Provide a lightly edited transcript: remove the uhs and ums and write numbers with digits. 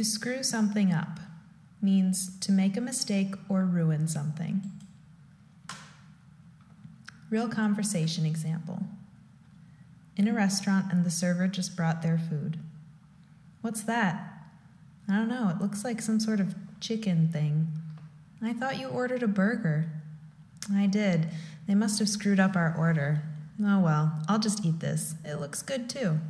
To screw something up means to make a mistake or ruin something. Real conversation example. In a restaurant and the server just brought their food. What's that? I don't know, it looks like some sort of chicken thing. I thought you ordered a burger. I did. They must have screwed up our order. Oh well, I'll just eat this. It looks good too.